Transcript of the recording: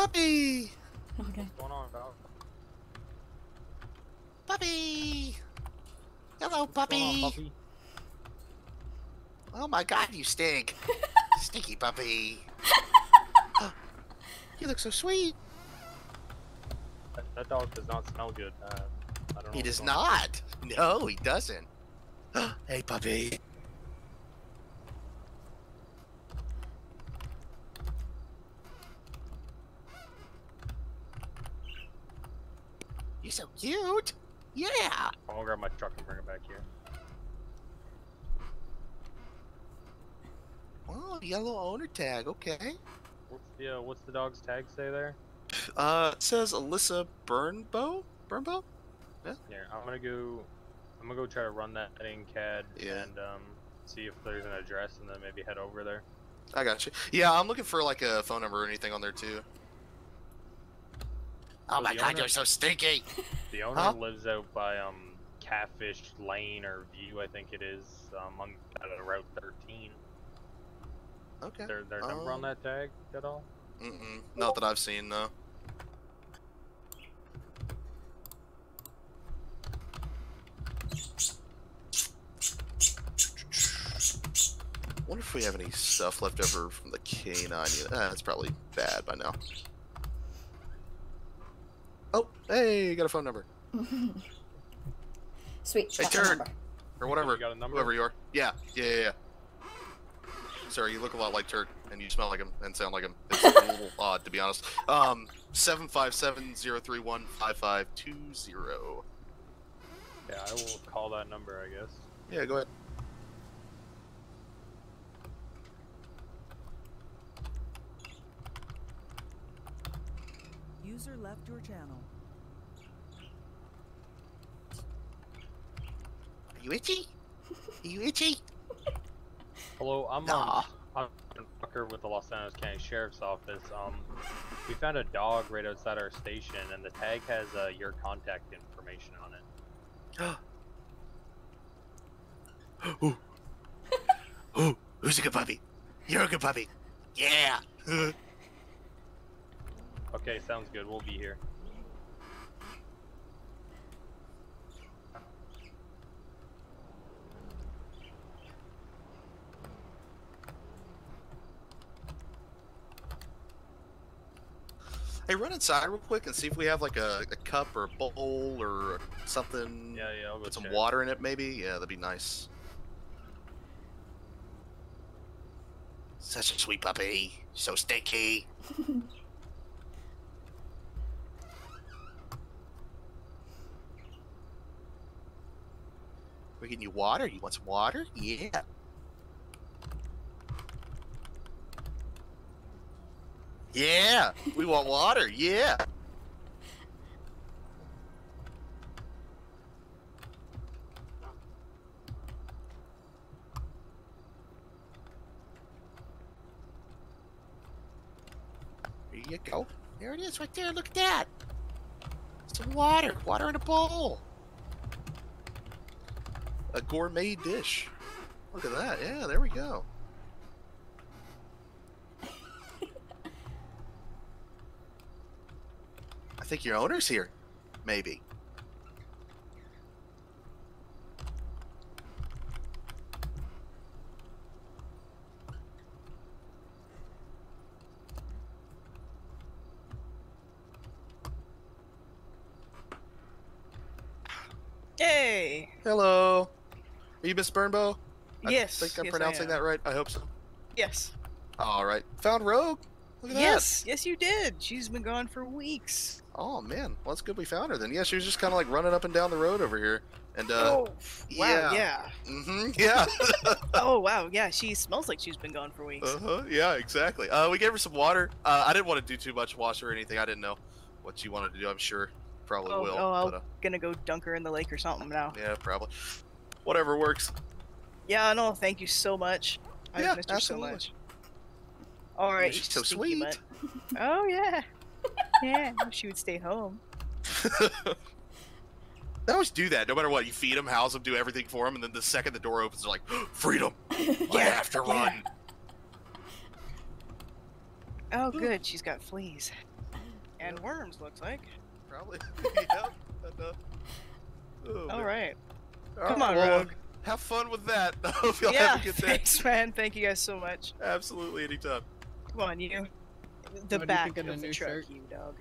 puppy! Okay. What's going on, dog? Puppy! Hello, puppy! What's going on, puppy? Oh my god, you stink! Stinky puppy! You look so sweet! That dog does not smell good. I don't know. He what's does going on. not! No, he doesn't! Hey, puppy! You're so cute! Yeah! I'll grab my truck and bring it back here. Oh, yellow owner tag, okay. What's the dog's tag say there? It says Alyssa Burnbow? Burnbow? Here, I'm gonna go try to run that in CAD and see if there's an address and then maybe head over there. I got you. Yeah, I'm looking for like a phone number or anything on there too. Oh my god, you're so stinky! The owner lives out by Catfish Lane or View, I think it is, on Route 13. Okay. Is there number on that tag at all? Not that I've seen, no. Wonder if we have any stuff left over from the K9. That's probably bad by now. Oh, hey, got a phone number. Sweet. Hey, turd, or whatever, You got a number? whoever you are. Yeah. Sorry, you look a lot like Turd, and you smell like him, and sound like him. It's a little odd, to be honest. 757-031-5520. Yeah, I will call that number, I guess. Yeah, go ahead. User left your channel. Are you itchy? Are you itchy? Hello, I'm Nah. Walker with the Los Angeles County Sheriff's Office. We found a dog right outside our station, and the tag has your contact information on it. Ooh. Ooh, who's a good puppy? You're a good puppy. Yeah. Okay, sounds good. We'll be here. Hey, run inside real quick and see if we have like a cup or a bowl or something. Yeah, I'll go Put some check. water in it, maybe. Yeah, that'd be nice. Such a sweet puppy. So stinky. We're getting you water. You want some water? Yeah. Yeah, we want water. Yeah. There you go. There it is right there. Look at that. Some water. Water in a bowl. A gourmet dish. Look at that. Yeah, there we go. I think your owner's here. Maybe. Yay! Hello. Are you Miss Burnbow? Yes. I think I'm yes, pronouncing I am. that right. I hope so. Yes. All right. Found Rogue. Look at Yes. Yes, you did. She's been gone for weeks. that. Oh man. Well, that's good we found her then. Yeah, she was just kind of like running up and down the road over here. And Oh, yeah. wow. Yeah. Yeah. Oh, wow. Yeah, she smells like she's been gone for weeks. Yeah, exactly. We gave her some water. I didn't want to do too much wash her or anything. I didn't know what she wanted to do. I'm sure probably Oh, will. I'm but, gonna go dunk her in the lake or something now. yeah, probably. Whatever works. Yeah, no, thank you so much. Yeah, I've missed her so absolutely. much. All right, She's so stinky sweet. mutt. Oh yeah, yeah. She would stay home. They always do that. No matter what, you feed them, house them, do everything for them, and then the second the door opens, they're like, "Freedom! I have to run." Oh, good. She's got fleas. And worms, looks like. Probably. Yep. Oh, All man. right. All Come right, on, well, Rogue. have fun with that. I hope y'all Yeah, have a good day. thanks, man. Thank you guys so much. Absolutely, anytime. Come on, you. The What do you back think of the of the new truck, shirt? you dog.